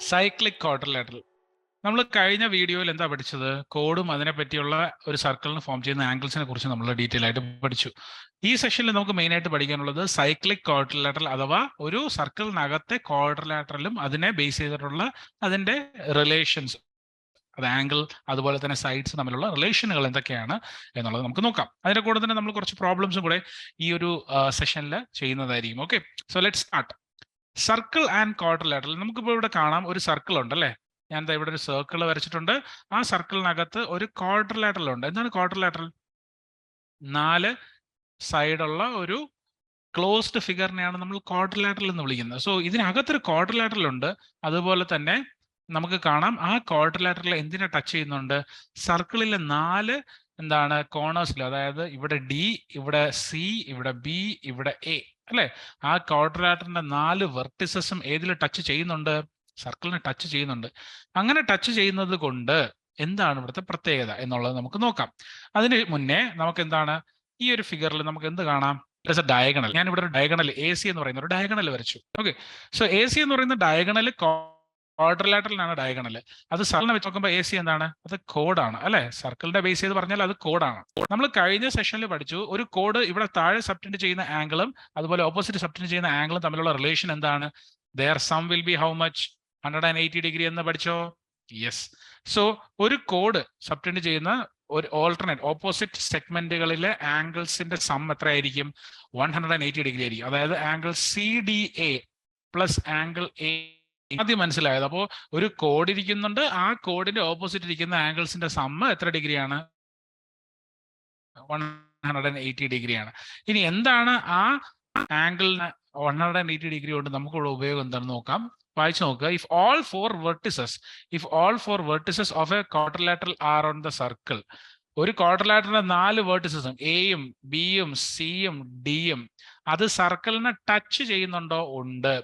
Cyclic quadrilateral. നമ്മൾ കഴിഞ്ഞ വീഡിയോയിൽ എന്താ പഠിച്ചത്? കോഡും അതിനെ പറ്റിയുള്ള ഒരു സർക്കിളിന് ഫോം ചെയ്യുന്ന ആംഗിൾസിനെ കുറിച്ച് നമ്മൾ ഡീറ്റെയിൽ ആയിട്ട് പഠിച്ചു. ഈ സെഷനിൽ നമുക്ക് മെയിൻ ആയിട്ട് പഠിക്കാനുള്ളത് സൈക്ലിക് ക്വാഡ്രിലാറ്ററൽ അഥവാ ഒരു സർക്കിളിനകത്തെ ക്വാഡ്രിലാറ്ററലും അതിനെ ബേസ് ചെയ്തിട്ടുള്ള അതിന്റെ റിലേഷൻസ്, അത് ആംഗിൾ അതുപോലെ തന്നെ സൈഡ്സ് തമ്മിലുള്ള റിലേഷനുകൾ എന്തൊക്കെയാണ് എന്നുള്ളത് നമുക്ക് നോക്കാം. അതിന്റെ കൂടെ തന്നെ നമ്മൾ കുറച്ച് പ്രോബ്ലംസും കൂടെ ഈ ഒരു സെഷനിൽ ചെയ്യുന്നതായിരിക്കും. Okay, so let start. Circle and quadrilateral. നമുക്കിപ്പോൾ ഇവിടെ കാണാം ഒരു സർക്കിൾ ഉണ്ട് അല്ലേ? ഞാൻ ഇവിടെ ഒരു സർക്കിൾ വരച്ചിട്ടുണ്ട്. ആ സർക്കിളിനകത്ത് ഒരു ക്വാഡ്രിലാറ്ററൽ ഉണ്ട്. എന്താണ് ക്വാഡ്രിലാറ്ററൽ? 4 സൈഡുള്ള ഒരു ക്ലോസ്ഡ് ഫിഗറിനെയാണ് നമ്മൾ ക്വാഡ്രിലാറ്ററൽ എന്ന് വിളിക്കുന്നത്. സോ ഇതിനകത്തൊരു ക്വാഡ്രിലാറ്ററൽ ഉണ്ട്. അതുപോലെ തന്നെ നമുക്ക് കാണാം ആ ക്വാഡ്രിലാറ്ററൽ എന്തിനെ ടച്ച് ചെയ്യുന്നുണ്ട്? സർക്കിളിലെ 4 എന്താണ് കോർണേഴ്സിൽ, അതായത് ഇവിടെ ഡി, ഇവിടെ സി, ഇവിടെ ബി, ഇവിടെ എ അല്ലെ? ആ ക്വാഡ്രിലാറ്ററിന്റെ 4 വെർട്ടിസസും ഏതിൽ ടച്ച് ചെയ്യുന്നുണ്ട്? സർക്കിളിനെ ടച്ച് ചെയ്യുന്നുണ്ട്. അങ്ങനെ ടച്ച് ചെയ്യുന്നത് കൊണ്ട് എന്താണ് ഇവിടുത്തെ പ്രത്യേകത എന്നുള്ളത് നമുക്ക് നോക്കാം. അതിന് മുന്നേ നമുക്ക് എന്താണ് ഈ ഒരു ഫിഗറിൽ നമുക്ക് എന്ത് കാണാം? ഡയഗണൽ. ഞാൻ ഇവിടെ ഒരു ഡയഗണൽ എ സി എന്ന് പറയുന്ന ഒരു ഡയഗണൽ വരച്ചു. ഓക്കെ, സോ എ സി എന്ന് പറയുന്ന ഡയഗണൽ ക്വാഡ്രിലാറ്ററലാണ് ഡയഗണൽ. അത് സർക്കിളിനെ വെച്ച് നോക്കുമ്പോൾ എ സി എന്താണ്? അത് കോഡാണ് അല്ലെ? സർക്കിളിന്റെ ബേസ് ചെയ്ത് പറഞ്ഞാൽ അത് കോഡാണ്. നമ്മൾ കഴിഞ്ഞ സെഷനിൽ പഠിച്ചു ഒരു കോഡ് ഇവിടെ താഴെ സബ്റ്റൻഡ് ചെയ്യുന്ന ആംഗിളും അതുപോലെ ഓപ്പോസിറ്റ് സബ്റ്റൻഡ് ചെയ്യുന്ന ആംഗിളും തമ്മിലുള്ള റിലേഷൻ എന്താണ്? their sum will be how much? 180 degree എന്ന് പഠിച്ചോ? യെസ്. സോ ഒരു കോഡ് സബ്റ്റൻഡ് ചെയ്യുന്ന ഒരു ഓൾട്ടർനേറ്റ് ഓപ്പോസിറ്റ് സെഗ്മെന്റുകളിലെ ആംഗിൾസിന്റെ സം എത്രയായിരിക്കും? 180 ഡിഗ്രി ആയിരിക്കും. അതായത് angle C D A plus angle A. ആദ്യം മനസ്സിലായത്. അപ്പോൾ ഒരു കോഡ് ഇരിക്കുന്നുണ്ട്, ആ കോഡിന്റെ ഓപ്പോസിറ്റ് ഇരിക്കുന്ന ആംഗിൾസിന്റെ സമ്മ് എത്ര ഡിഗ്രിയാണ്? 180 ഡിഗ്രിയാണ്. ഇനി എന്താണ് ആ ആംഗിളിന് 180 ഡിഗ്രി കൊണ്ട് നമുക്കുള്ള ഉപയോഗം എന്താണെന്ന് നോക്കാം. വായിച്ചു നോക്കുക. If all for vertices of A quadrilateral R on the circle. ഒരു ക്വാഡ്രിലാറ്ററിന്റെ 4 വെർട്ടിസസും എയും ബിയും സിയും ഡിയും അത് സർക്കിളിനെ ടച്ച് ചെയ്യുന്നുണ്ടോ? ഉണ്ട്.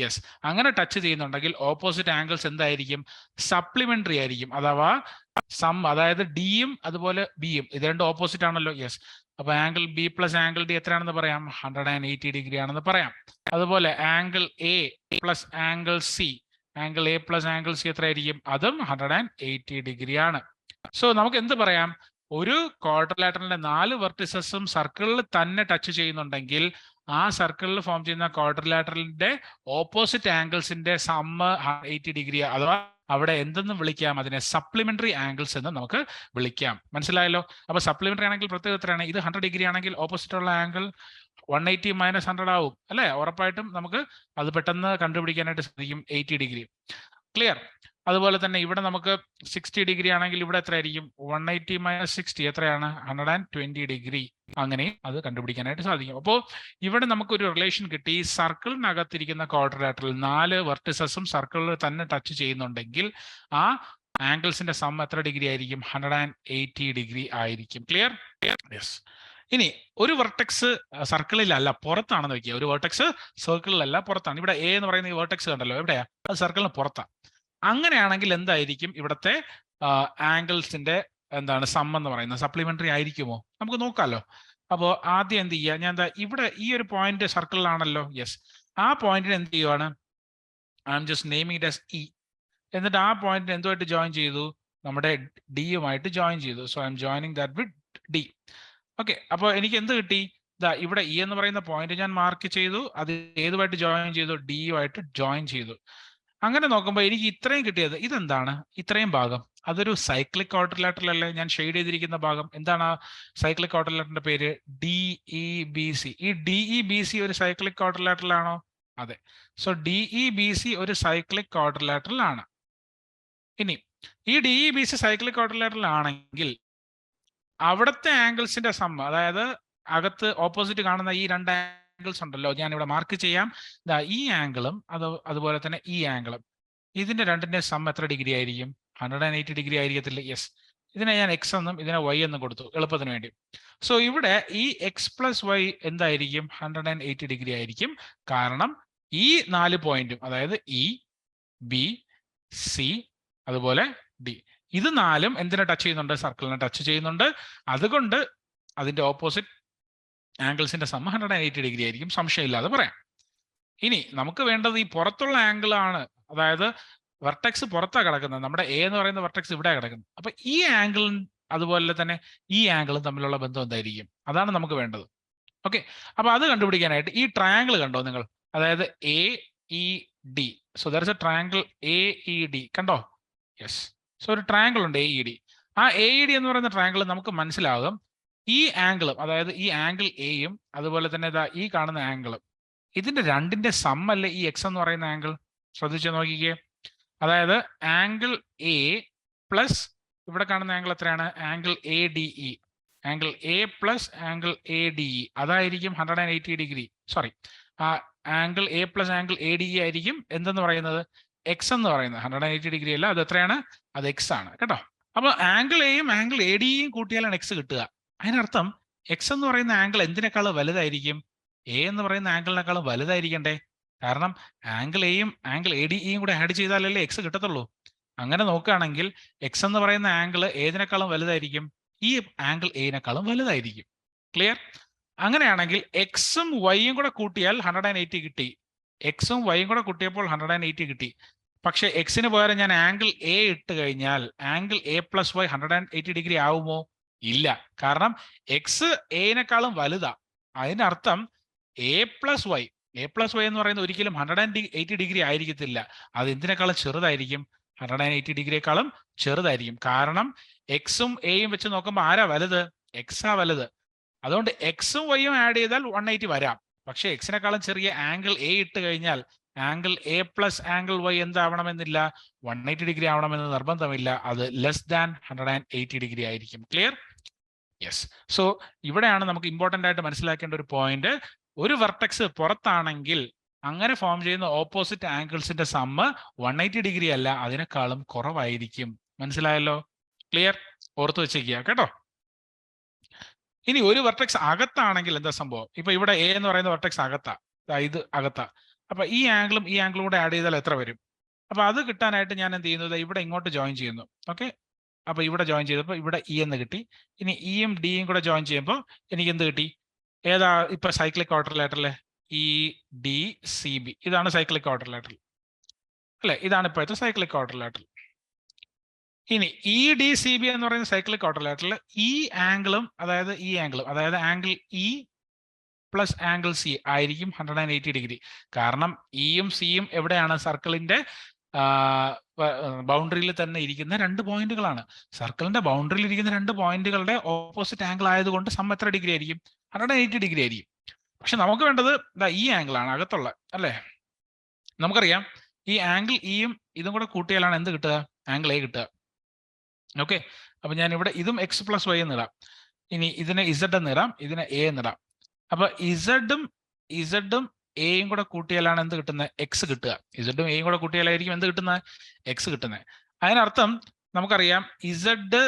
യെസ്. അങ്ങനെ ടച്ച് ചെയ്യുന്നുണ്ടെങ്കിൽ ഓപ്പോസിറ്റ് ആംഗിൾസ് എന്തായിരിക്കും? സപ്ലിമെന്ററി ആയിരിക്കും. അഥവാ സം, അതായത് ഡിയും അതുപോലെ ബിയും ഇത് രണ്ടും ഓപ്പോസിറ്റ് ആണല്ലോ. യെസ്. അപ്പൊ angle B plus angle D എത്രയാണെന്ന് പറയാം? 180 ഡിഗ്രി ആണെന്ന് പറയാം. അതുപോലെ angle A plus angle C, angle A plus angle C എത്രയായിരിക്കും? അതും 180 ഡിഗ്രി ആണ്. സോ നമുക്ക് എന്ത് പറയാം? ഒരു ക്വാഡ്രിലാറ്ററലിന്റെ 4 വെർട്ടിസസും സർക്കിളിൽ തന്നെ ടച്ച് ചെയ്യുന്നുണ്ടെങ്കിൽ ആ സർക്കിളിൽ ഫോം ചെയ്യുന്ന ക്വാഡ്രിലാറ്ററലിന്റെ ഓപ്പോസിറ്റ് ആംഗിൾസിന്റെ സമ്മ് 80 ഡിഗ്രി, അഥവാ അവിടെ എന്തെന്ന് വിളിക്കാം? അതിനെ സപ്ലിമെന്ററി ആംഗിൾസ് എന്ന് നമുക്ക് വിളിക്കാം. മനസ്സിലായല്ലോ? അപ്പൊ സപ്ലിമെന്ററി ആണെങ്കിൽ പ്രത്യേകത എത്രയാണ്? ഇത് 100 ഡിഗ്രി ആണെങ്കിൽ ഓപ്പോസിറ്റ് ഉള്ള ആംഗിൾ 180 മൈനസ് 100 ആവും അല്ലെ? ഉറപ്പായിട്ടും നമുക്ക് അത് പെട്ടെന്ന് കണ്ടുപിടിക്കാനായിട്ട് സാധിക്കും. 80 ഡിഗ്രി. ക്ലിയർ? അതുപോലെ തന്നെ ഇവിടെ നമുക്ക് 60 ഡിഗ്രി ആണെങ്കിൽ ഇവിടെ എത്രയായിരിക്കും? 180 മൈനസ് 60 എത്രയാണ്? 120 ഡിഗ്രി. അങ്ങനെയും അത് കണ്ടുപിടിക്കാനായിട്ട് സാധിക്കും. അപ്പോൾ ഇവിടെ നമുക്കൊരു റിലേഷൻ കിട്ടി. സർക്കിളിനകത്തിരിക്കുന്ന ക്വാഡ്രിലാറ്ററൽ 4 വെർട്ടിസസും സർക്കിളിൽ തന്നെ ടച്ച് ചെയ്യുന്നുണ്ടെങ്കിൽ ആ ആംഗിൾസിന്റെ സം എത്ര ഡിഗ്രി ആയിരിക്കും? 180 ഡിഗ്രി ആയിരിക്കും. ക്ലിയർ? യെസ്. ഇനി ഒരു വെർട്ടെക്സ് സർക്കിളിലല്ല പുറത്താണെന്ന് വെക്കുക. ഒരു വെർട്ടെക്സ് സർക്കിളിലല്ല പുറത്താണ്. ഇവിടെ എ എന്ന് പറയുന്ന ഈ വെർട്ടെക്സ് കണ്ടല്ലോ, എവിടെയാ? അത് സർക്കിളിന് പുറത്താണ്. അങ്ങനെയാണെങ്കിൽ എന്തായിരിക്കും ഇവിടുത്തെ ആംഗിൾസിന്റെ എന്താണ് സം എന്ന് പറയുന്നത്? സപ്ലിമെന്ററി ആയിരിക്കുമോ? നമുക്ക് നോക്കാമല്ലോ. അപ്പോൾ ആദ്യം എന്ത് ചെയ്യുക? ഞാൻ എന്താ ഇവിടെ ഈ ഒരു പോയിന്റ് സർക്കിളിലാണല്ലോ. യെസ്. ആ പോയിന്റിന് എന്ത് ചെയ്യുവാണ്? I am just naming it as E. എന്നിട്ട് ആ പോയിന്റിന് എന്തുമായിട്ട് ജോയിൻ ചെയ്തു? നമ്മുടെ ഡിയുമായിട്ട് ജോയിൻ ചെയ്തു. So I M joining that with D. Okay, അപ്പോൾ എനിക്ക് എന്ത് കിട്ടി? ഇവിടെ ഇ എന്ന് പറയുന്ന പോയിന്റ് ഞാൻ മാർക്ക് ചെയ്തു. അത് ഏതുമായിട്ട് ജോയിൻ ചെയ്തു? ഡിയുമായിട്ട് ജോയിൻ ചെയ്തു. അങ്ങനെ നോക്കുമ്പോൾ എനിക്ക് ഇത്രയും കിട്ടിയത് ഇതെന്താണ്? ഇത്രയും ഭാഗം അതൊരു സൈക്ലിക് ക്വാഡ്രിലാറ്ററൽ അല്ലേ? ഞാൻ ഷെയ്ഡ് ചെയ്തിരിക്കുന്ന ഭാഗം എന്താണ്? ആ സൈക്ലിക് ക്വാഡ്രിലാറ്ററിന്റെ പേര് DEBC. ഈ DEBC ഒരു സൈക്ലിക് ക്വാഡ്രിലാറ്ററൽ ആണോ? അതെ. സോ DEBC ഒരു സൈക്ലിക് ക്വാഡ്രിലാറ്ററൽ ആണ്. ഇനി ഈ DEBC സൈക്ലിക് ക്വാഡ്രിലാറ്ററൽ ആണെങ്കിൽ അവിടുത്തെ ആംഗിൾസിന്റെ സം, അതായത് അകത്ത് ഓപ്പോസിറ്റ് കാണുന്ന ഈ 2 ആംഗിൾസ് ഉണ്ടല്ലോ, ഞാൻ ഇവിടെ മാർക്ക് ചെയ്യാം. ഈ ആംഗിളും അതുപോലെ തന്നെ ഈ ആംഗിളും, ഇതിന്റെ രണ്ടിന്റെ സം എത്ര ഡിഗ്രി ആയിരിക്കും? 180 ഡിഗ്രി ആയിരിക്കത്തില്ല? യെസ്. ഇതിനെ ഞാൻ എക്സ് എന്നും ഇതിനെ വൈ എന്നും കൊടുത്തു എളുപ്പത്തിന് വേണ്ടി. സോ ഇവിടെ ഈ എക്സ് പ്ലസ് വൈ എന്തായിരിക്കും? 180 ഡിഗ്രി ആയിരിക്കും. കാരണം ഈ 4 പോയിന്റും, അതായത് ഇ, ബി, സി അതുപോലെ ഡി, ഇത് 4ഉം എന്തിനെ ടച്ച് ചെയ്യുന്നുണ്ട്? സർക്കിളിനെ ടച്ച് ചെയ്യുന്നുണ്ട്. അതുകൊണ്ട് അതിന്റെ ഓപ്പോസിറ്റ് ആംഗിൾസിന്റെ സം 180 ഡിഗ്രി ആയിരിക്കും. സംശയമില്ലാതെ പറയാം. ഇനി നമുക്ക് വേണ്ടത് ഈ പുറത്തുള്ള ആംഗിൾ ആണ്. അതായത് വെർട്ടെക്സ് പുറത്താണ് കിടക്കുന്നത്, നമ്മുടെ എ എന്ന് പറയുന്ന വെർട്ടെക്സ് ഇവിടെ കിടക്കുന്നത്. അപ്പൊ ഈ ആംഗിളും അതുപോലെ തന്നെ ഈ ആംഗിളും തമ്മിലുള്ള ബന്ധം എന്തായിരിക്കും? അതാണ് നമുക്ക് വേണ്ടത്. ഓക്കെ, അപ്പൊ അത് കണ്ടുപിടിക്കാനായിട്ട് ഈ ട്രയാങ്കിൾ കണ്ടോ നിങ്ങൾ? അതായത് A E D. So there is A triangle A E D, കണ്ടോ? യെസ്. സോ ഒരു ട്രയാങ്കിൾ ഉണ്ട് എ ഇ ഡി. ആ എ ഇ ഡി എന്ന് പറയുന്ന ട്രയാങ്കിൾ നമുക്ക് മനസ്സിലാകും ഈ ആംഗിളും, അതായത് ഈ ആംഗിൾ എയും അതുപോലെ തന്നെ ഇതാ ഈ കാണുന്ന ആംഗിളും, ഇതിന്റെ രണ്ടിന്റെ സം അല്ലേ ഈ എക്സ് എന്ന് പറയുന്ന ആംഗിൾ? ശ്രദ്ധിച്ചു നോക്കിക്കേ. അതായത് ആംഗിൾ എ പ്ലസ് ഇവിടെ കാണുന്ന ആംഗിൾ എത്രയാണ്? Angle A D E. Angle A plus angle A D E അതായിരിക്കും 180 ഡിഗ്രി. സോറി, ആ angle A plus angle A D E ആയിരിക്കും എന്തെന്ന് പറയുന്നത്? എക്സ് എന്ന് പറയുന്നത്. 180 ഡിഗ്രി അല്ല, അത് എത്രയാണ്? അത് എക്സ് ആണ് കേട്ടോ. അപ്പൊ ആംഗിൾ എയും ആംഗിൾ എ ഡി ഇയും കൂട്ടിയാലാണ് എക്സ് കിട്ടുക. അതിനർത്ഥം എക്സ് എന്ന് പറയുന്ന ആംഗിൾ എന്തിനേക്കാളും വലുതായിരിക്കും? എ എന്ന് പറയുന്ന ആംഗിളിനേക്കാളും വലുതായിരിക്കണ്ടേ? കാരണം ആംഗിൾ എയും ആംഗിൾ എ ഡി ഇയും കൂടെ ആഡ് ചെയ്താലല്ലേ എക്സ് കിട്ടത്തുള്ളൂ. അങ്ങനെ നോക്കുകയാണെങ്കിൽ എക്സ് എന്ന് പറയുന്ന ആംഗിൾ ഏതിനേക്കാളും വലുതായിരിക്കും? ഈ ആംഗിൾ എനേക്കാളും വലുതായിരിക്കും. ക്ലിയർ? അങ്ങനെയാണെങ്കിൽ എക്സും വൈയും കൂടെ കൂട്ടിയാൽ 180 കിട്ടി. എക്സും വൈയും കൂടെ കൂട്ടിയപ്പോൾ 180 കിട്ടി. പക്ഷെ എക്സിന് പകരം ഞാൻ ആംഗിൾ എ ഇട്ട് കഴിഞ്ഞാൽ angle A plus y 180 degree ആവുമോ? ഇല്ല. കാരണം എക്സ് എനേക്കാളും വലുതാ. അതിനർത്ഥം എ പ്ലസ് വൈ എന്ന് പറയുന്നത് ഒരിക്കലും 180 ഡിഗ്രി ആയിരിക്കത്തില്ല. അത് എന്തിനേക്കാളും ചെറുതായിരിക്കും? 180 ഡിഗ്രിയേക്കാളും ചെറുതായിരിക്കും. കാരണം എക്സും എയും വെച്ച് നോക്കുമ്പോൾ ആരാ വലുത്? എക്സാ വലുത്. അതുകൊണ്ട് എക്സും വൈയും ആഡ് ചെയ്താൽ 180 വരാം. പക്ഷേ എക്സിനേക്കാളും ചെറിയ ആംഗിൾ എ ഇട്ട് കഴിഞ്ഞാൽ angle A plus angle Y എന്താവണമെന്നില്ല? 180 ഡിഗ്രി ആവണമെന്ന് നിർബന്ധമില്ല. അത് ലെസ് ദാൻ 180 ഡിഗ്രി ആയിരിക്കും. ക്ലിയർ? യെസ്. സോ ഇവിടെയാണ് നമുക്ക് ഇമ്പോർട്ടന്റ് ആയിട്ട് മനസ്സിലാക്കേണ്ട ഒരു പോയിന്റ്. ഒരു വെർട്ടെക്സ് പുറത്താണെങ്കിൽ അങ്ങനെ ഫോം ചെയ്യുന്ന ഓപ്പോസിറ്റ് ആംഗിൾസിന്റെ സമ്മ് 180 ഡിഗ്രി അല്ല, അതിനേക്കാളും കുറവായിരിക്കും. മനസ്സിലായല്ലോ? ക്ലിയർ? ഓർത്ത് വെച്ചേക്കുക കേട്ടോ. ഇനി ഒരു വെർട്ടെക്സ് അകത്താണെങ്കിൽ എന്താ സംഭവം? ഇപ്പൊ ഇവിടെ എ എന്ന് പറയുന്ന വെർട്ടെക്സ് അകത്താ, ഇത് അകത്താ. അപ്പൊ ഈ ആംഗിളും ഈ ആംഗിളും കൂടെ ആഡ് ചെയ്താൽ എത്ര വരും? അപ്പൊ അത് കിട്ടാനായിട്ട് ഞാൻ എന്ത് ചെയ്യുന്നത്? ഇവിടെ ഇങ്ങോട്ട് ജോയിൻ ചെയ്യുന്നു. ഓക്കെ, അപ്പൊ ഇവിടെ ജോയിൻ ചെയ്തപ്പോൾ ഇവിടെ ഇ എന്ന് കിട്ടി. ഇനി ഇയും ഡിയും കൂടെ ജോയിൻ ചെയ്യുമ്പോൾ എനിക്ക് എന്ത് കിട്ടി? ഏതാ ഇപ്പൊ cyclic quadrilateral? E D C B. ഇതാണ് സൈക്ലിക് ക്വാഡ്രിലേറ്ററൽ അല്ലെ? ഇതാണ് ഇപ്പോഴത്തെ സൈക്ലിക് ക്വാഡ്രിലേറ്ററൽ. ഇനി ഇ ഡി സി ബി എന്ന് പറയുന്ന സൈക്ലിക് ക്വാഡ്രിലേറ്ററൽ ഈ ആംഗിളും അതായത് ഈ ആംഗിളും അതായത് angle E plus angle C ആയിരിക്കും 180 ഡിഗ്രി. കാരണം ഇയും സിയും എവിടെയാണ്? സർക്കിളിന്റെ ബൗണ്ടറിയിൽ തന്നെ ഇരിക്കുന്ന രണ്ട് പോയിന്റുകളാണ്. സർക്കിളിന്റെ ബൗണ്ടറിയിൽ ഇരിക്കുന്ന രണ്ട് പോയിന്റുകളുടെ ഓപ്പോസിറ്റ് ആംഗിൾ ആയതുകൊണ്ട് സം എത്ര ഡിഗ്രി ആയിരിക്കും? 180 ഡിഗ്രി ആയിരിക്കും. പക്ഷെ നമുക്ക് വേണ്ടത് ഈ ആംഗിൾ ആണ്, അകത്തുള്ള അല്ലേ? നമുക്കറിയാം ഈ ആംഗിൾ ഇയും ഇതും കൂടെ കൂട്ടിയാലാണ് എന്ത് കിട്ടുക? ആംഗിൾ എ കിട്ടുക. ഓക്കെ, അപ്പൊ ഞാൻ ഇവിടെ ഇതും എക്സ് പ്ലസ് വൈ എന്നിടാം. ഇനി ഇതിനെ ഇസഡ് എന്നിടാം, ഇതിനെ എ എന്നിടാം. അപ്പൊ ഇസഡും എയും കൂടെ കൂട്ടിയാലാണ് എന്ത് കിട്ടുന്നത്? എക്സ് കിട്ടുക. ഇസഡും എയും കൂടെ കൂട്ടിയാലായിരിക്കും എന്ത് കിട്ടുന്നത്? എക്സ് കിട്ടുന്നത്. അതിനർത്ഥം നമുക്കറിയാം ഇസഡ്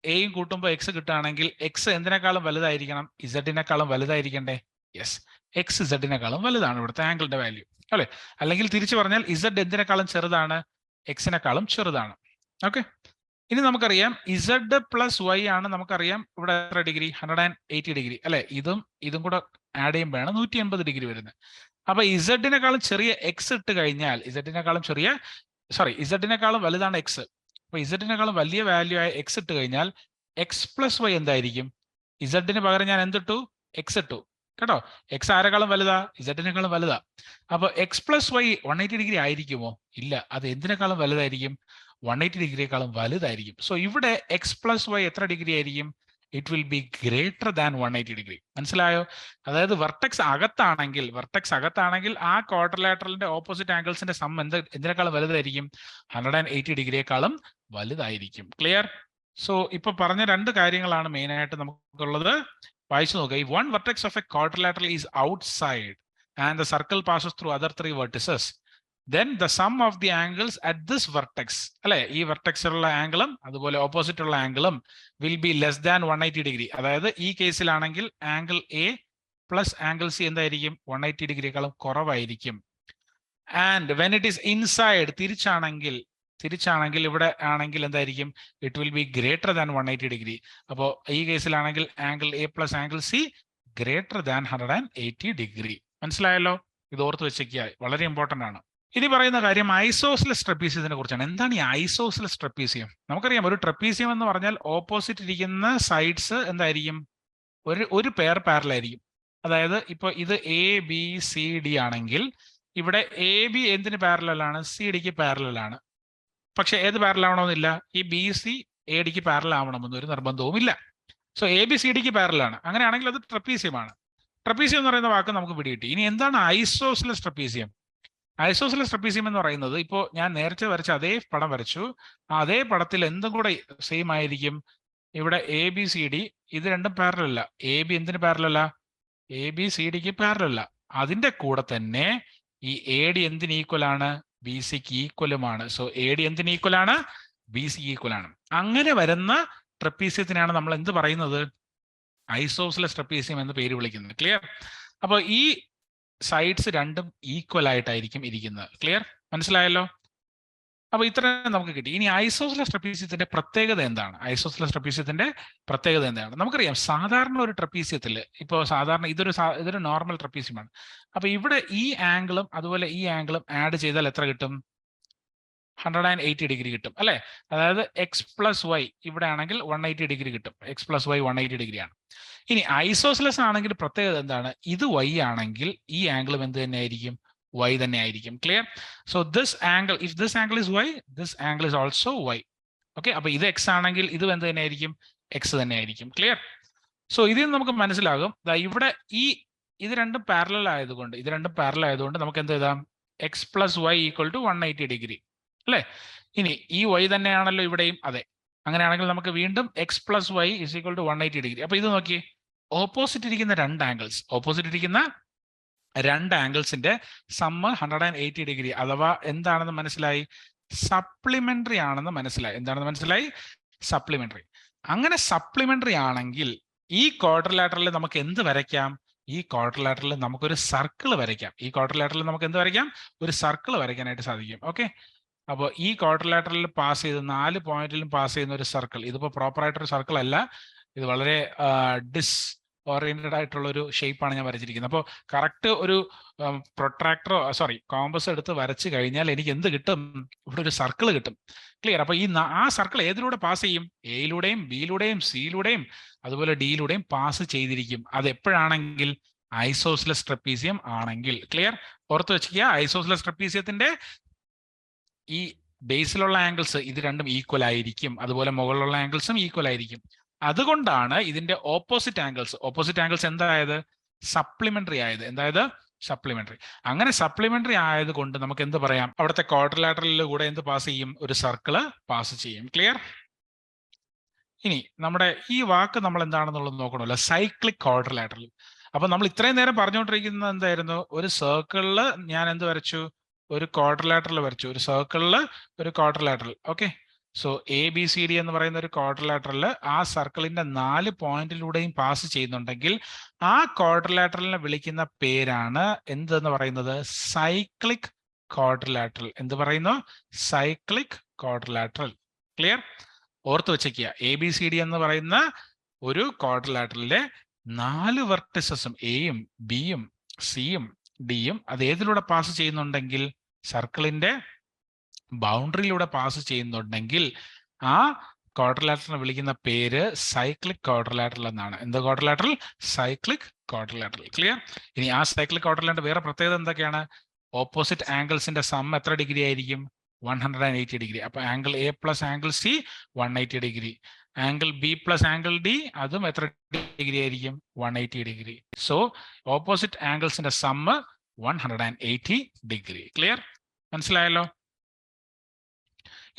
എയും കൂട്ടുമ്പോൾ എക്സ് കിട്ടുകയാണെങ്കിൽ എക്സ് എന്തിനേക്കാളും വലുതായിരിക്കണം? ഇസഡിനേക്കാളും വലുതായിരിക്കണ്ടേ? യെസ്, എക്സ് ഇസഡിനേക്കാളും വലുതാണ് ഇവിടുത്തെ ആംഗിളിന്റെ വാല്യൂ അല്ലെ? അല്ലെങ്കിൽ തിരിച്ചു പറഞ്ഞാൽ ഇസഡ് എന്തിനേക്കാളും ചെറുതാണ്? എക്സിനേക്കാളും ചെറുതാണ്. ഓക്കെ, ഇനി നമുക്കറിയാം ഇസഡ് പ്ലസ് വൈ ആണ്. നമുക്കറിയാം ഇവിടെ എത്ര ഡിഗ്രി? 180 ഡിഗ്രി അല്ലെ? ഇതും കൂടെ ആഡ് ചെയ്യുമ്പോഴാണ് 180 ഡിഗ്രി വരുന്നത്. അപ്പൊ ഇസഡിനേക്കാളും ചെറിയ എക്സ് ഇട്ട് കഴിഞ്ഞാൽ ഇസഡിനേക്കാളും വലുതാണ് എക്സ്. അപ്പൊ ഇസഡിനേക്കാളും വലിയ വാല്യൂ ആയ എക്സ് ഇട്ട് കഴിഞ്ഞാൽ എക്സ് പ്ലസ് വൈ എന്തായിരിക്കും? ഇസഡിന് പകരം ഞാൻ എന്തിട്ടു? എക്സ് ഇട്ടു കേട്ടോ. എക്സ് ആരെക്കാളും വലുതാ? ഇസഡിനേക്കാളും വലുതാ. അപ്പൊ എക്സ് പ്ലസ് വൈ 180 ഡിഗ്രി ആയിരിക്കുമോ? ഇല്ല, അത് എന്തിനേക്കാളും വലുതായിരിക്കും? 180 ഡിഗ്രിയേക്കാളും വലുതായിരിക്കും. സോ ഇവിടെ എക്സ് പ്ലസ് വൈ എത്ര ഡിഗ്രി ആയിരിക്കും? It will be greater than 180 degree. മനസ്സിലായോ? അതായത് വെർട്ടെക്സ് അകത്താണെങ്കിൽ ആ ക്വാഡ്രിലേറ്ററലിന്റെ ഓപ്പോസിറ്റ് ആംഗിൾസിന്റെ സം എന്തിനേക്കാളും വലുതായിരിക്കും? 180 ഡിഗ്രിയേക്കാളും വലുതായിരിക്കും. ക്ലിയർ? സോ ഇപ്പൊ പറഞ്ഞ രണ്ട് കാര്യങ്ങളാണ് മെയിൻ ആയിട്ട് നമുക്കുള്ളത്. വായിച്ചു നോക്കുക. If one vertex of a quadrilateral is outside and the circle passes through other three vertices, then the sum of the angles at this vertex അല്ലെ, ഈ വെർട്ടെക്സിലുള്ള ആംഗിളും അതുപോലെ ഓപ്പോസിറ്റ് ഉള്ള ആംഗിളും will be less than 180 degree. അതായത് ഈ കേസിലാണെങ്കിൽ angle A plus angle C എന്തായിരിക്കും? 180 ഡിഗ്രിയേക്കാളും കുറവായിരിക്കും. And when it is inside, തിരിച്ചാണെങ്കിൽ ഇവിടെ ആണെങ്കിൽ എന്തായിരിക്കും? It will be greater than 180 degree. അപ്പോൾ ഈ കേസിലാണെങ്കിൽ angle A plus angle C greater than 180 degree. മനസ്സിലായല്ലോ? ഇത് ഓർത്ത് വെച്ചേക്കുക, വളരെ ഇമ്പോർട്ടന്റ് ആണ്. ഇനി പറയുന്ന കാര്യം ഐസോസിലസ് ട്രപ്പീസിയത്തിനെ കുറിച്ചാണ്. എന്താണ് ഈ ഐസോസിലസ് ട്രപ്പീസിയം? നമുക്കറിയാം ഒരു ട്രപ്പീസിയം എന്ന് പറഞ്ഞാൽ ഓപ്പോസിറ്റ് ഇരിക്കുന്ന സൈഡ്സ് എന്തായിരിക്കും? ഒരു പെയർ പാരലായിരിക്കും. അതായത് ഇപ്പോൾ ഇത് എ ബി സി ഡി ആണെങ്കിൽ ഇവിടെ എ ബി എന്തിന് പാരലാണ്? സി ഡിക്ക് പാരലാണ്. പക്ഷെ ഏത് പാരലാവണമെന്നില്ല, ഈ ബി സി എ ഡിക്ക് പാരൽ ആവണമെന്ന് ഒരു നിർബന്ധവും ഇല്ല. സോ എ ബി സി ഡിക്ക് പാരലാണ്. അങ്ങനെയാണെങ്കിൽ അത് ട്രപ്പീസിയമാണ്. ട്രപ്പീസിയം എന്ന് പറയുന്ന വാക്ക് നമുക്ക് പിടികിട്ടി. ഇനി എന്താണ് ഐസോസിലസ് ട്രപ്പീസിയം? ഐസോസിലസ് ട്രപ്പീസിയം എന്ന് പറയുന്നത്, ഇപ്പോൾ ഞാൻ നേരത്തെ വരച്ച അതേ പടം വരച്ചു, അതേ പടത്തിൽ എന്തും കൂടെ സെയിം ആയിരിക്കും. ഇവിടെ എ ബി സി ഡി ഇത് രണ്ടും പാരലല്ല. എ ബി എന്തിന് പാരലല്ല? എ ബി സി ഡിക്ക് പാരലല്ല. അതിന്റെ കൂടെ തന്നെ ഈ എ ഡി എന്തിന് ഈക്വൽ ആണ്? ബി സിക്ക് ഈക്വലുമാണ്. സോ എ ഡി എന്തിന് ഈക്വൽ ആണ്? ബി സിക്ക് ഈക്വൽ ആണ്. അങ്ങനെ വരുന്ന ട്രപ്പീസിയത്തിനാണ് നമ്മൾ എന്ത് പറയുന്നത്? ഐസോസിലസ് ട്രപ്പീസിയം എന്ന് പേര് വിളിക്കുന്നത്. ക്ലിയർ? അപ്പോൾ ഈ സൈഡ്സ് രണ്ടും ഈക്വൽ ആയിട്ടായിരിക്കും ഇരിക്കുന്നത്. ക്ലിയർ? മനസ്സിലായല്ലോ? അപ്പൊ ഇത്രയും നമുക്ക് കിട്ടി. ഇനി ഐസോസിലസ് ട്രപ്പീസിയത്തിന്റെ പ്രത്യേകത എന്താണ്? ഐസോസിലസ് ട്രപ്പീസിയത്തിന്റെ പ്രത്യേകത എന്താണ്? നമുക്കറിയാം സാധാരണ ഒരു ട്രപ്പീസിയത്തിൽ, ഇപ്പോൾ സാധാരണ ഇതൊരു നോർമൽ ട്രപ്പീസിയമാണ്. അപ്പൊ ഇവിടെ ഈ ആംഗിളും അതുപോലെ ഈ ആംഗിളും ആഡ് ചെയ്താൽ എത്ര കിട്ടും? 180 ഡിഗ്രി കിട്ടും അല്ലെ? അതായത് എക്സ് പ്ലസ് വൈ ഇവിടെ ആണെങ്കിൽ 180 ഡിഗ്രി കിട്ടും. എക്സ് പ്ലസ് വൈ 180 ഡിഗ്രിയാണ്. ഇനി ഐസോസിലസ് ആണെങ്കിൽ പ്രത്യേകത എന്താണ്? ഇത് വൈ ആണെങ്കിൽ ഈ ആംഗിളും എന്ത് തന്നെ ആയിരിക്കും? y തന്നെ ആയിരിക്കും. Clear? So this angle, if this angle is y, this angle is also y. Okay, അപ്പൊ ഇത് x ആണെങ്കിൽ ഇത് എന്ത് തന്നെ ആയിരിക്കും? x തന്നെ ആയിരിക്കും. ക്ലിയർ? സോ ഇതിൽ നമുക്ക് മനസ്സിലാകും ഇവിടെ ഇത് രണ്ടും പാരലൽ ആയതുകൊണ്ട് നമുക്ക് എന്ത് എഴുതാം? X plus y equal to 180 degree അല്ലേ? ഇനി ഈ y തന്നെയാണല്ലോ ഇവിടെയും. അതെ, അങ്ങനെയാണെങ്കിൽ നമുക്ക് വീണ്ടും x plus y is equal to 180 degree. അപ്പൊ ഇത് നോക്കി, ഓപ്പോസിറ്റ് ഇരിക്കുന്ന രണ്ട് ആംഗിൾസിന്റെ സമ്മ് 180 ഡിഗ്രി അഥവാ എന്താണെന്ന് മനസ്സിലായി? സപ്ലിമെന്ററി ആണെന്ന് മനസ്സിലായി. എന്താണെന്ന് മനസ്സിലായി? സപ്ലിമെന്ററി. അങ്ങനെ സപ്ലിമെന്ററി ആണെങ്കിൽ ഈ ക്വാഡ്രിലാറ്ററലിൽ നമുക്ക് എന്ത് വരയ്ക്കാം? ഈ ക്വാഡ്രിലാറ്ററലിൽ നമുക്കൊരു സർക്കിൾ വരയ്ക്കാം. നമുക്ക് എന്ത് വരയ്ക്കാം? ഒരു സർക്കിൾ വരയ്ക്കാനായിട്ട് സാധിക്കും. ഓക്കെ, അപ്പോൾ ഈ ക്വാഡ്രിലാറ്ററലിൽ പാസ് ചെയ്ത് 4 പോയിന്റിലും പാസ് ചെയ്യുന്ന ഒരു സർക്കിൾ, ഇതിപ്പോൾ പ്രോപ്പർ ആയിട്ടൊരു സർക്കിൾ അല്ല, ഇത് വളരെ ഓറിയന്റഡ് ആയിട്ടുള്ള ഒരു ഷേപ്പാണ് ഞാൻ വരച്ചിരിക്കുന്നത്. അപ്പോൾ കറക്റ്റ് ഒരു കോമ്പസ് എടുത്ത് വരച്ചു കഴിഞ്ഞാൽ എനിക്ക് എന്ത് കിട്ടും? ഇവിടെ ഒരു സർക്കിൾ കിട്ടും. ക്ലിയർ? അപ്പൊ ആ സർക്കിൾ ഏതിലൂടെ പാസ് ചെയ്യും? എയിലൂടെയും ബിയിലൂടെയും സിയിലൂടെയും അതുപോലെ ഡിയിലൂടെയും പാസ് ചെയ്തിരിക്കും. അത് എപ്പോഴാണെങ്കിൽ? ഐസോസിലസ് ട്രപ്പീസിയം ആണെങ്കിൽ. ക്ലിയർ? ഓർത്ത് വെച്ചിരിക്കുക, ഐസോസിലസ് ട്രപ്പീസിയത്തിന്റെ ഈ ബേസിലുള്ള ആംഗിൾസ് ഇത് രണ്ടും ഈക്വൽ ആയിരിക്കും. അതുപോലെ മുകളിലുള്ള ആംഗിൾസും ഈക്വൽ ആയിരിക്കും. അതുകൊണ്ടാണ് ഇതിന്റെ ഓപ്പോസിറ്റ് ആംഗിൾസ് എന്തായത്? സപ്ലിമെന്ററി ആയത്. എന്തായത്? സപ്ലിമെന്ററി. അങ്ങനെ സപ്ലിമെന്ററി ആയതുകൊണ്ട് നമുക്ക് എന്ത് പറയാം? അവിടുത്തെ ക്വാഡ്രിലാറ്ററലിൽ കൂടെ എന്ത് പാസ് ചെയ്യും? ഒരു സർക്കിള് പാസ് ചെയ്യും. ക്ലിയർ? ഇനി നമ്മുടെ ഈ വാക്ക് നമ്മൾ എന്താണെന്നുള്ളത് നോക്കണമല്ലോ, സൈക്ലിക് ക്വാഡ്രിലാറ്ററൽ. അപ്പൊ നമ്മൾ ഇത്രയും നേരം പറഞ്ഞുകൊണ്ടിരിക്കുന്നത് എന്തായിരുന്നു? ഒരു സർക്കിളിൽ ഞാൻ എന്ത് വരച്ചു? ഒരു ക്വാഡ്രിലാറ്ററൽ വരച്ചു. ഒരു സർക്കിളിൽ ഒരു quadrilateral. Okay, so A B C D എന്ന് പറയുന്ന ഒരു ക്വാഡ്രിലാറ്ററൽ ആ സർക്കിളിന്റെ 4 പോയിന്റിലൂടെയും പാസ് ചെയ്യുന്നുണ്ടെങ്കിൽ ആ ക്വാഡ്രിലാറ്ററലിനെ വിളിക്കുന്ന പേരാണ് എന്തെന്ന് പറയുന്നത്? Cyclic quadrilateral. എന്ത് പറയുന്നു? Cyclic quadrilateral. ക്ലിയർ? ഓർത്ത് വെച്ചേക്കുക, എ ബി സി ഡി എന്ന് പറയുന്ന ഒരു ക്വാഡ്രിലാറ്ററലിലെ 4 വെർട്ടിസസും എയും ബിയും സിയും ഡിയും അത് ഏതിലൂടെ പാസ് ചെയ്യുന്നുണ്ടെങ്കിൽ, സർക്കിളിന്റെ ബൗണ്ടറിയിലൂടെ പാസ് ചെയ്യുന്നുണ്ടെങ്കിൽ ആ ക്വാഡ്രിലാറ്ററലിനെ വിളിക്കുന്ന പേര് സൈക്ലിക് ക്വാഡ്രിലാറ്ററൽ എന്നാണ്. എന്ത് ക്വാഡ്രിലാറ്ററൽ? Cyclic quadrilateral. ക്ലിയർ? ഇനി ആ സൈക്ലിക് ക്വാഡ്രിലാറ്ററൽ വേറെ പ്രത്യേകത എന്തൊക്കെയാണ്? ഓപ്പോസിറ്റ് ആംഗിൾസിന്റെ സം എത്ര ഡിഗ്രി ആയിരിക്കും? 180 ഡിഗ്രി. അപ്പൊ angle A plus angle C 180 degree. Angle B plus angle D അതും എത്ര ഡിഗ്രി ആയിരിക്കും? 180 ഡിഗ്രി. സോ ഓപ്പോസിറ്റ് ആംഗിൾസിന്റെ സമ്മ് 180 ഡിഗ്രി. ക്ലിയർ? മനസ്സിലായല്ലോ?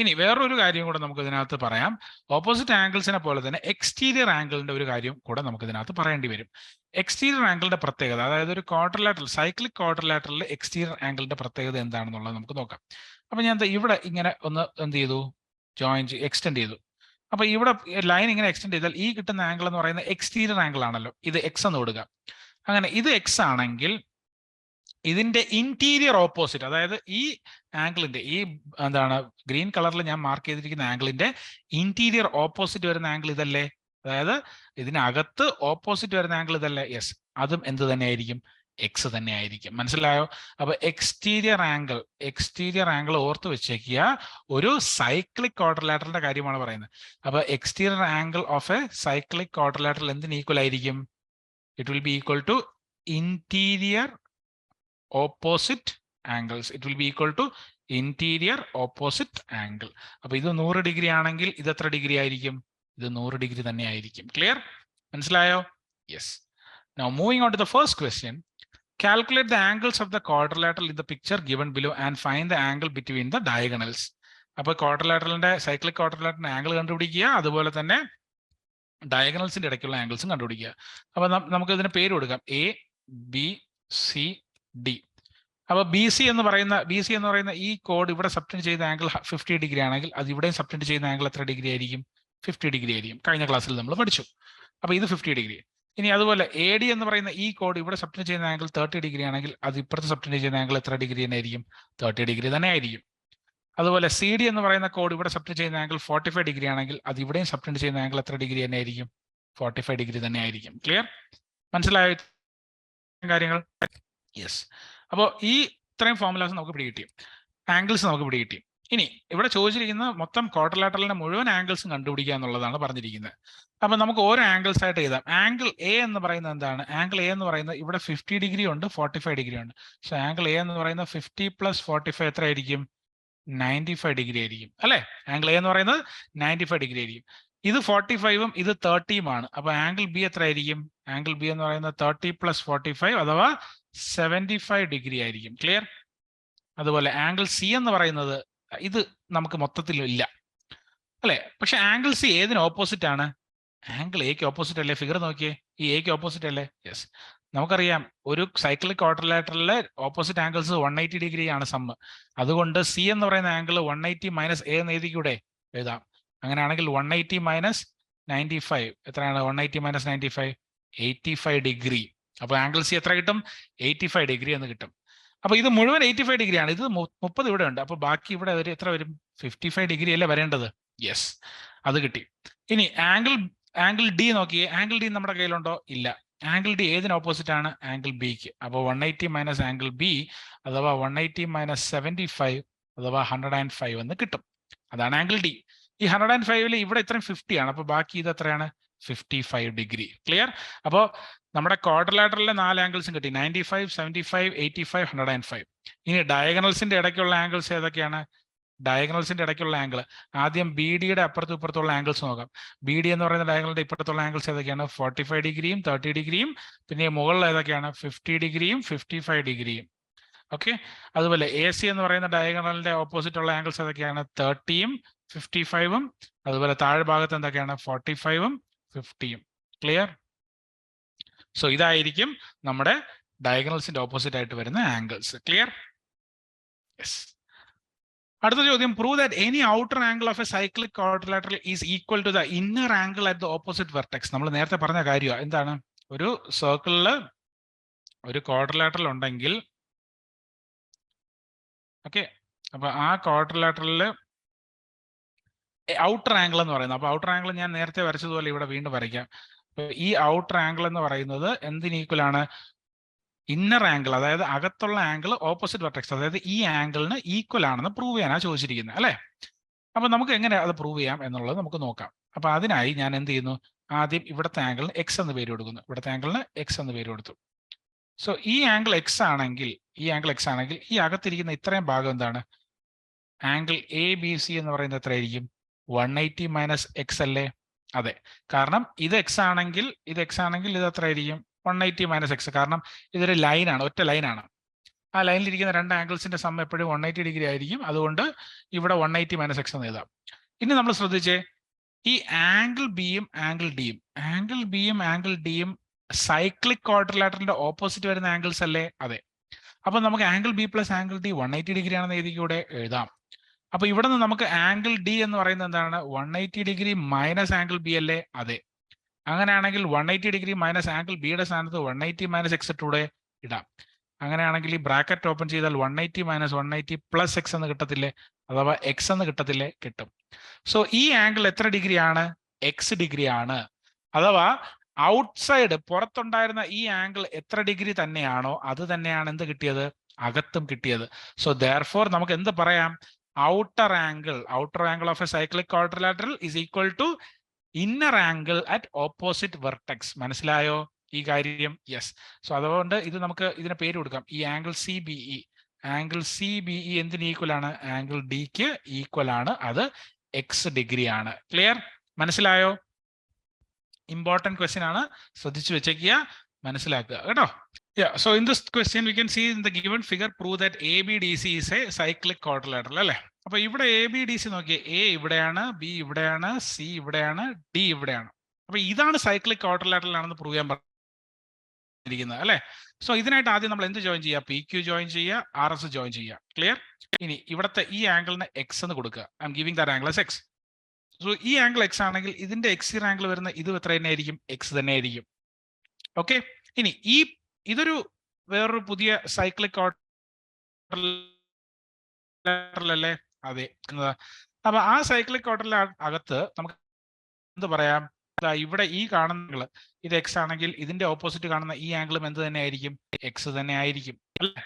ഇനി വേറൊരു കാര്യം കൂടെ നമുക്ക് ഇതിനകത്ത് പറയാം. ഓപ്പോസിറ്റ് ആംഗിൾസിനെ പോലെ തന്നെ എക്സ്റ്റീരിയർ ആംഗിളിന്റെ ഒരു കാര്യം കൂടെ നമുക്ക് ഇതിനകത്ത് പറയേണ്ടി വരും. എക്സ്റ്റീരിയർ ആംഗിളിന്റെ പ്രത്യേകത, അതായത് ഒരു ക്വാഡ്രിലാറ്ററൽ, സൈക്ലിക് ക്വാഡ്രിലാറ്ററലിൽ എക്സ്റ്റീരിയർ ആംഗിളിന്റെ പ്രത്യേകത എന്താണെന്നുള്ളത് നമുക്ക് നോക്കാം. അപ്പൊ ഞാൻ ഇവിടെ ഇങ്ങനെ ഒന്ന് എന്ത് ചെയ്തു? എക്സ്റ്റെൻഡ് ചെയ്തു. അപ്പൊ ഇവിടെ ലൈൻ ഇങ്ങനെ എക്സ്റ്റെൻഡ് ചെയ്താൽ ഈ കിട്ടുന്ന ആംഗിൾ എന്ന് പറയുന്നത് എക്സ്റ്റീരിയർ ആംഗിൾ ആണല്ലോ. ഇത് എക്സ് എന്ന് കൊടുക്കുക. അങ്ങനെ ഇത് എക്സ് ആണെങ്കിൽ ഇതിന്റെ ഇന്റീരിയർ ഓപ്പോസിറ്റ്, അതായത് ഈ ആംഗിളിന്റെ ഈ ഗ്രീൻ കളറിൽ ഞാൻ മാർക്ക് ചെയ്തിരിക്കുന്ന ആംഗിളിന്റെ ഇന്റീരിയർ ഓപ്പോസിറ്റ് വരുന്ന ആംഗിൾ ഇതല്ലേ? അതായത് ഇതിനകത്ത് ഓപ്പോസിറ്റ് വരുന്ന ആംഗിൾ ഇതല്ലേ? യെസ്, അതും എന്ത് തന്നെ ആയിരിക്കും? എക്സ് തന്നെ ആയിരിക്കും. മനസ്സിലായോ? അപ്പൊ എക്സ്റ്റീരിയർ ആംഗിൾ ഓർത്ത് വെച്ചേക്കുക. ഒരു സൈക്ലിക് ക്വാഡ്രിലാറ്ററലിന്റെ കാര്യമാണ് പറയുന്നത്. അപ്പൊ exterior angle of a cyclic quadrilateral എന്തിന് ഈക്വൽ ആയിരിക്കും? It will be equal to interior opposite angles. It will be equal to interior opposite angle. അപ്പൊ ഇത് 100 ഡിഗ്രി ആണെങ്കിൽ ഇത് എത്ര ഡിഗ്രി ആയിരിക്കും? ഇത് 100 ഡിഗ്രി തന്നെ ആയിരിക്കും. ക്ലിയർ? മനസ്സിലായോ? Yes. Now moving on to the first question. Calculate the angles of the quadrilateral in the picture given below and find the angle between the diagonals. അപ്പോൾ ക്വാഡ്രിലാറ്ററലിന്റെ സൈക്ലിക് ക്വാഡ്രിലാറ്ററിന്റെ ആംഗിൾ കണ്ടുപിടിക്കുക, അതുപോലെ തന്നെ ഡയഗണൽസിന്റെ ഇടയ്ക്കുള്ള ആംഗിൾസും കണ്ടുപിടിക്കുക. അപ്പൊ നമുക്ക് ഇതിന് പേര് കൊടുക്കാം എ, ബി, സി, ഡി. അപ്പൊ ബി സി എന്ന് പറയുന്ന ഈ കോഡ് ഇവിടെ സബ്റ്റൻഡ് ചെയ്യുന്ന ആംഗിൾ 50 ഡിഗ്രി ആണെങ്കിൽ അത് ഇവിടെയും സബ്റ്റൻഡ് ചെയ്യുന്ന ആംഗിൾ എത്ര ഡിഗ്രി ആയിരിക്കും? 50 ഡിഗ്രി ആയിരിക്കും. കഴിഞ്ഞ ക്ലാസ്സിൽ നമ്മൾ പഠിച്ചു. അപ്പൊ ഇത് 50 ഡിഗ്രി. ഇനി അതുപോലെ എ ഡി എന്ന് പറയുന്ന ഈ കോഡ് ഇവിടെ സബ്റ്റൻഡ് ചെയ്യുന്ന ആംഗിൾ 30 ഡിഗ്രി ആണെങ്കിൽ അത് ഇപ്പുറത്ത് സബ്റ്റൻഡ് ചെയ്യുന്ന ആംഗിൾ എത്ര ഡിഗ്രി തന്നെ ആയിരിക്കും? 30 ഡിഗ്രി തന്നെ ആയിരിക്കും. അതുപോലെ സി ഡി എന്ന് പറയുന്ന കോഡ് ഇവിടെ സബ്റ്റൻഡ് ചെയ്യുന്ന ആംഗിൾ 45 ഡിഗ്രി ആണെങ്കിൽ അത് ഇവിടെയും സബ്റ്റൻഡ് ചെയ്യുന്ന ആംഗിൾ എത്ര ഡിഗ്രി തന്നെ ആയിരിക്കും? 45 ഡിഗ്രി തന്നെ ആയിരിക്കും. ക്ലിയർ? മനസ്സിലായ കാര്യങ്ങൾ? യെസ്. അപ്പോൾ ഈ ഇത്രയും ഫോർമുലാസ് നമുക്ക് പിടികിട്ടി, ആംഗിൾസ് നമുക്ക് പിടികിട്ടി. ഇനി ഇവിടെ ചോദിച്ചിരിക്കുന്ന മൊത്തം ക്വാഡ്രിലാറ്ററലിന്റെ മുഴുവൻ ആംഗിൾസും കണ്ടുപിടിക്കുക എന്നുള്ളതാണ് പറഞ്ഞിരിക്കുന്നത്. അപ്പൊ നമുക്ക് ഓരോ ആംഗിൾസ് ആയിട്ട് എഴുതാം. ആംഗിൾ എ എന്ന് പറയുന്നത് എന്താണ്? ആംഗിൾ എ എന്ന് പറയുന്നത് ഇവിടെ 50 ഡിഗ്രി ഉണ്ട്, 45 ഡിഗ്രി ഉണ്ട്. സോ ആംഗിൾ എ എന്ന് പറയുന്നത് 50 + 45 എത്ര ആയിരിക്കും? 95 ഡിഗ്രി ആയിരിക്കും അല്ലെ? ആംഗിൾ എ എന്ന് പറയുന്നത് 95 ഡിഗ്രി ആയിരിക്കും. ഇത് 45ഉം ഇത് 30ഉമാണ്. അപ്പൊ ആംഗിൾ ബി എത്ര ആയിരിക്കും? ആംഗിൾ ബി എന്ന് പറയുന്നത് 30 + 45 അഥവാ 75 ഡിഗ്രി ആയിരിക്കും. ക്ലിയർ? അതുപോലെ ആംഗിൾ സി എന്ന് പറയുന്നത് ഇത് നമുക്ക് മൊത്തത്തിൽ ഇല്ല അല്ലെ? പക്ഷെ ആംഗിൾ സി ഏതിന് ഓപ്പോസിറ്റ് ആണ്? ആംഗിൾ എക്ക് ഓപ്പോസിറ്റ് അല്ലേ? ഫിഗർ നോക്കിയേ, ഈ എക്ക് ഓപ്പോസിറ്റ് അല്ലേ? യെസ്. നമുക്കറിയാം ഒരു സൈക്ലിക് ക്വാഡ്രിലാറ്ററലിലെ ഓപ്പോസിറ്റ് ആംഗിൾസ് 180 ഡിഗ്രി ആണ് സമ്മ്. അതുകൊണ്ട് സി എന്ന് പറയുന്ന ആംഗിൾ 180 - എ എന്ന് എഴുതിക്കൂടെ? എഴുതാം. അങ്ങനെയാണെങ്കിൽ 180 - 95 എത്രയാണ്? 180 - 95 85 ഡിഗ്രി. അപ്പൊ ആംഗിൾ സി എത്ര കിട്ടും? 85 ഡിഗ്രി എന്ന് കിട്ടും. അപ്പൊ ഇത് മുഴുവൻ 85 ഡിഗ്രി ആണ്. ഇത് 30 ഇവിടെ ഉണ്ട്. അപ്പൊ ബാക്കി ഇവിടെ എത്ര വരും? 55 ഡിഗ്രി അല്ലേ വരേണ്ടത്? യെസ്, അത് കിട്ടി. ഇനി ആംഗിൾ ഡി നോക്കിയേ. ആംഗിൾ ഡി നമ്മുടെ കയ്യിലുണ്ടോ? ഇല്ല. ആംഗിൾ ഡി ഏതിന് ഓപ്പോസിറ്റ് ആണ്? ആംഗിൾ ബിക്ക്. അപ്പോൾ 180 - ആംഗിൾ ബി അഥവാ 180 - 75 അഥവാ 105 എന്ന് കിട്ടും. അതാണ് ആംഗിൾ ഡി. ഈ 105 ഇവിടെ ഇത്രയും 50 ആണ്. അപ്പൊ ബാക്കി ഇത് എത്രയാണ്? 55 ഡിഗ്രി. ക്ലിയർ? അപ്പോൾ നമ്മുടെ ക്വാഡ്രിലാറ്ററലിലെ 4 ആംഗിൾസും കിട്ടി, 95, 75, 85, 105. ഇനി ഡയഗണൽസിന്റെ ഇടയ്ക്കുള്ള ആംഗിൾസ് ഏതൊക്കെയാണ്? ഡയഗണൽസിന്റെ ഇടയ്ക്കുള്ള ആംഗിൾ ആദ്യം ബി ഡിയുടെ അപ്പുറത്തും ഇപ്പുറത്തുള്ള ആംഗിൾസ് നോക്കാം. ബി ഡി എന്ന് പറയുന്ന ഡയഗണലിന്റെ ഇപ്പുറത്തുള്ള ആംഗിൾസ് ഏതൊക്കെയാണ്? 45 ഡിഗ്രിയും 30 ഡിഗ്രിയും. പിന്നെ മുകളിൽ ഏതൊക്കെയാണ്? 50 ഡിഗ്രിയും 55 ഡിഗ്രിയും. ഓക്കെ. അതുപോലെ എ സി എന്ന് പറയുന്ന ഡയഗണലിന്റെ ഓപ്പോസിറ്റ് ഉള്ള ആംഗിൾസ് ഏതൊക്കെയാണ്? 30യും 55ഉം. അതുപോലെ താഴെ ഭാഗത്ത് എന്തൊക്കെയാണ്? 45ഉം 50യും. ക്ലിയർ? സോ ഇതായിരിക്കും നമ്മുടെ ഡയഗണൽസിന്റെ ഓപ്പോസിറ്റ് ആയിട്ട് വരുന്ന ആംഗിൾസ്. ക്ലിയർ? യെസ്. അടുത്ത ചോദ്യം, prove that any outer angle of a cyclic quadrilateral is equal to the inner angle at the opposite vertex. നമ്മൾ നേരത്തെ പറഞ്ഞ കാര്യമാണ്. എന്താണ്? ഒരു സർക്കിളില് ഒരു ക്വാഡ്രിലാറ്ററൽ ഉണ്ടെങ്കിൽ, ഓക്കെ, അപ്പൊ ആ ക്വാഡ്രിലാറ്ററലില് ഔട്ടർ ആംഗിൾ എന്ന് പറയുന്നത്, അപ്പൊ ഔട്ടർ ആംഗിൾ ഞാൻ നേരത്തെ വരച്ചതുപോലെ ഇവിടെ വീണ്ടും വരയ്ക്കാം. ഈ ഔട്ടർ ആംഗിൾ എന്ന് പറയുന്നത് എന്തിന് ഈക്വൽ ആണ്? ഇന്നർ ആംഗിൾ, അതായത് അകത്തുള്ള ആംഗിൾ ഓപ്പോസിറ്റ് വെർട്ടെക്സ്, അതായത് ഈ ആംഗിളിന് ഈക്വൽ ആണെന്ന് പ്രൂവ് ചെയ്യാനാണ് ചോദിച്ചിരിക്കുന്നത് അല്ലെ? അപ്പൊ നമുക്ക് എങ്ങനെ അത് പ്രൂവ് ചെയ്യാം എന്നുള്ളത് നമുക്ക് നോക്കാം. അപ്പൊ അതിനായി ഞാൻ എന്ത് ചെയ്യുന്നു? ആദ്യം ഇവിടുത്തെ ആംഗിളിന് എക്സ് എന്ന് പേര് കൊടുക്കുന്നു. ഇവിടുത്തെ ആംഗിളിന് എക്സ് എന്ന് പേര് കൊടുത്തു. സോ ഈ ആംഗിൾ എക്സ് ആണെങ്കിൽ ഈ അകത്തിരിക്കുന്ന ഇത്രയും ഭാഗം എന്താണ്? ആംഗിൾ എ ബി സി എന്ന് പറയുന്നത് എത്രയായിരിക്കും? 180 - എക്സ് അല്ലേ? അതെ, കാരണം ഇത് എക്സ് ആണെങ്കിൽ ഇത് എത്ര ആയിരിക്കും? 180 - എക്സ്. കാരണം ഇതൊരു ലൈനാണ്, ഒറ്റ ലൈനാണ്. ആ ലൈനിലിരിക്കുന്ന രണ്ട് ആംഗിൾസിന്റെ സം എപ്പോഴും 180 ഡിഗ്രി ആയിരിക്കും. അതുകൊണ്ട് ഇവിടെ 180 - എക്സ് എന്ന് എഴുതാം. ഇനി നമ്മൾ ശ്രദ്ധിച്ചേ, ഈ ആംഗിൾ ബിയും ആംഗിൾ ഡിയും സൈക്ലിക് ക്വാഡ്രിലാറ്ററലിന്റെ ഓപ്പോസിറ്റ് വരുന്ന ആംഗിൾസ് അല്ലേ? അതെ. അപ്പൊ നമുക്ക് angle B plus angle D 180 degree ആണെന്ന് എഴുതിക്കൂടെ? എഴുതാം. അപ്പൊ ഇവിടെ നിന്ന് നമുക്ക് ആംഗിൾ ഡി എന്ന് പറയുന്നത് എന്താണ്? 180 ഡിഗ്രി മൈനസ് ആംഗിൾ ബി അല്ലേ? അതെ. അങ്ങനെയാണെങ്കിൽ 180 ഡിഗ്രി മൈനസ് ആംഗിൾ ബിയുടെ സ്ഥാനത്ത് 180 - എക്സ് ഇട്ടൂടെ? ഇടാം. അങ്ങനെയാണെങ്കിൽ ഈ ബ്രാക്കറ്റ് ഓപ്പൺ ചെയ്താൽ 180 - 180 + എക്സ് എന്ന് കിട്ടത്തില്ലേ? അഥവാ എക്സ് എന്ന് കിട്ടത്തില്ലേ? കിട്ടും. സോ ഈ ആംഗിൾ എത്ര ഡിഗ്രി ആണ്? എക്സ് ഡിഗ്രി ആണ്. അഥവാ ഔട്ട്സൈഡ് പുറത്തുണ്ടായിരുന്ന ഈ ആംഗിൾ എത്ര ഡിഗ്രി തന്നെയാണോ അത് തന്നെയാണ് എന്ത് കിട്ടിയത്, അകത്തും കിട്ടിയത്. സോ ദെയർഫോർ നമുക്ക് എന്ത് പറയാം, outer angle of a cyclic quadrilateral is equal to inner angle at opposite vertex. മനസ്സിലായോ ഈ കാര്യം? യെസ്. സോ അതുകൊണ്ട് ഇത് നമുക്ക് ഇതിന് പേര് കൊടുക്കാം, ഈ ആംഗിൾ സി ബി ഇ എന്തിന് ഈക്വൽ ആണ്, ആംഗിൾ ഡിക്ക് ഈക്വൽ ആണ്, അത് എക്സ് ഡിഗ്രി ആണ്. ക്ലിയർ? മനസ്സിലായോ? ഇമ്പോർട്ടന്റ് ക്വസ്റ്റ്യൻ ആണ്, ശ്രദ്ധിച്ചു വെച്ചേക്കുക, മനസ്സിലാക്കുക കേട്ടോ. Yeah, so in this question we can see in the given figure prove that ABDC is a cyclic quadrilateral അല്ലേ. അപ്പൊ ഇവിടെ ABDC നോക്കിയേ, എ ഇവിടെയാണ്, ബി ഇവിടെയാണ്, സി ഇവിടെയാണ്, ഡി ഇവിടെയാണ്. അപ്പൊ ഇതാണ് സൈക്ലിക് ക്വാഡ്രിലാറ്ററൽ ആണെന്ന് പ്രൂവ് ചെയ്യാൻ പറഞ്ഞിരിക്കുന്നത് അല്ലേ. സോ ഇതിനായിട്ട് ആദ്യം നമ്മൾ എന്ത് ജോയിൻ ചെയ്യുക, പി ക്യു ജോയിൻ ചെയ്യുക, ആർ എസ് ജോയിൻ ചെയ്യുക. ക്ലിയർ? ഇനി ഇവിടുത്തെ ഈ ആംഗിളിന് എക്സ് എന്ന് കൊടുക്കുക. I M giving that angle as X. So ഈ ആംഗിൾ എക്സ് ആണെങ്കിൽ ഇതിന്റെ എക്സ് ആംഗിൾ വരുന്ന ഇത് എത്ര തന്നെ ആയിരിക്കും, എക്സ് തന്നെ ആയിരിക്കും. ഓക്കെ. ഇനി ഇതൊരു വേറൊരു പുതിയ സൈക്ലിക് ക്വാഡ്രിലാറ്ററൽ അല്ലേ? അതെ. അപ്പൊ ആ സൈക്ലിക് ക്വാഡ്രിലാറ്ററൽ അകത്ത് നമുക്ക് എന്ത് പറയാം, ഇവിടെ ഈ കാണുന്ന ഇത് എക്സ് ആണെങ്കിൽ ഇതിന്റെ ഓപ്പോസിറ്റ് കാണുന്ന ഈ ആംഗിളും എന്ത് തന്നെ ആയിരിക്കും, എക്സ് തന്നെ ആയിരിക്കും അല്ലേ.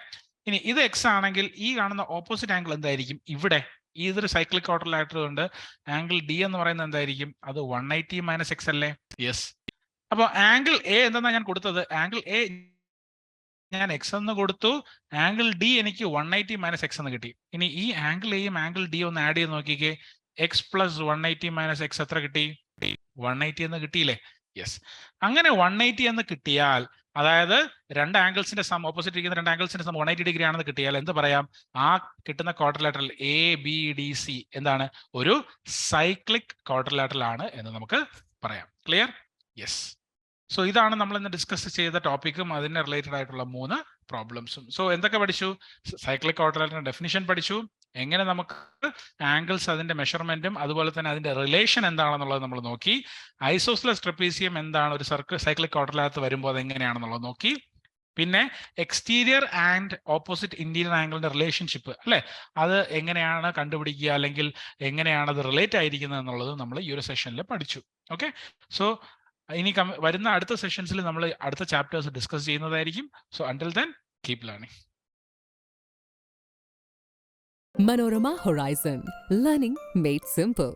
ഇനി ഇത് എക്സ് ആണെങ്കിൽ ഈ കാണുന്ന ഓപ്പോസിറ്റ് ആംഗിൾ എന്തായിരിക്കും, ഇവിടെ ഇതൊരു സൈക്ലിക് ക്വാഡ്രിലാറ്ററൽ ഉണ്ട്, ആംഗിൾ ഡി എന്ന് പറയുന്നത് എന്തായിരിക്കും, അത് 180 - x അല്ലേ. യെസ്. അപ്പൊ ആംഗിൾ എ എന്താ ഞാൻ കൊടുത്തത്, ആംഗിൾ എ ഞാൻ എക്സ് എന്ന് കൊടുത്തു, ആംഗിൾ ഡി എനിക്ക് 180 - x എന്ന് കിട്ടി. ഇനി ഈ ആംഗിൾ എയും ആംഗിൾ ഡി ഒന്ന് ആഡ് ചെയ്ത് നോക്കിക്കേ, എക്സ് പ്ലസ് 180 - x എത്ര കിട്ടി, 180 എന്ന് കിട്ടിയില്ലേ. യെസ്. അങ്ങനെ 180 എന്ന് കിട്ടിയാൽ, അതായത് രണ്ട് ആംഗിൾസിന്റെ സം, ഓപ്പോസിറ്റ് ഇരിക്കുന്ന രണ്ട് ആംഗിൾസിന്റെ സം 180 ഡിഗ്രി ആണെന്ന് കിട്ടിയാൽ എന്ത് പറയാം, ആ കിട്ടുന്ന quadrilateral A B D C എന്താണ്, ഒരു സൈക്ലിക് ക്വാഡ്രിലാറ്ററൽ ആണ് എന്ന് നമുക്ക് പറയാം. ക്ലിയർ? യെസ്. സോ ഇതാണ് നമ്മൾ ഇന്ന് ഡിസ്കസ് ചെയ്ത ടോപ്പിക്കും അതിന് റിലേറ്റഡ് ആയിട്ടുള്ള 3 പ്രോബ്ലംസും. സോ എന്തൊക്കെ പഠിച്ചു, സൈക്ലിക് ക്വാഡ്രിലാറ്ററൽ ഡെഫിനിഷൻ പഠിച്ചു, എങ്ങനെ നമുക്ക് ആംഗിൾസ് അതിന്റെ മെഷർമെന്റും അതുപോലെ തന്നെ അതിന്റെ റിലേഷൻ എന്താണെന്നുള്ളത് നമ്മൾ നോക്കി, ഐസോസ്ലസ് ട്രപ്പീസിയം എന്താണ് ഒരു സൈക്ലിക് ക്വാഡ്രിലാറ്ററൽ വരുമ്പോൾ അത് എങ്ങനെയാണെന്നുള്ളത് നോക്കി, പിന്നെ എക്സ്റ്റീരിയർ ആൻഡ് ഓപ്പോസിറ്റ് ഇന്റീരിയർ ആംഗിളിന്റെ റിലേഷൻഷിപ്പ് അല്ലെ, അത് എങ്ങനെയാണ് കണ്ടുപിടിക്കുക, അല്ലെങ്കിൽ എങ്ങനെയാണ് അത് റിലേറ്റ് ആയിരിക്കുന്നത് എന്നുള്ളത് നമ്മൾ ഈ ഒരു സെഷനിൽ പഠിച്ചു. ഓക്കെ. സോ ഇനി വരുന്ന അടുത്ത സെഷൻസിൽ നമ്മൾ അടുത്ത ചാപ്റ്റേഴ്സ് ഡിസ്കസ് ചെയ്യുന്നതായിരിക്കും. So until then keep learning. Manorama Horizon, learning made simple.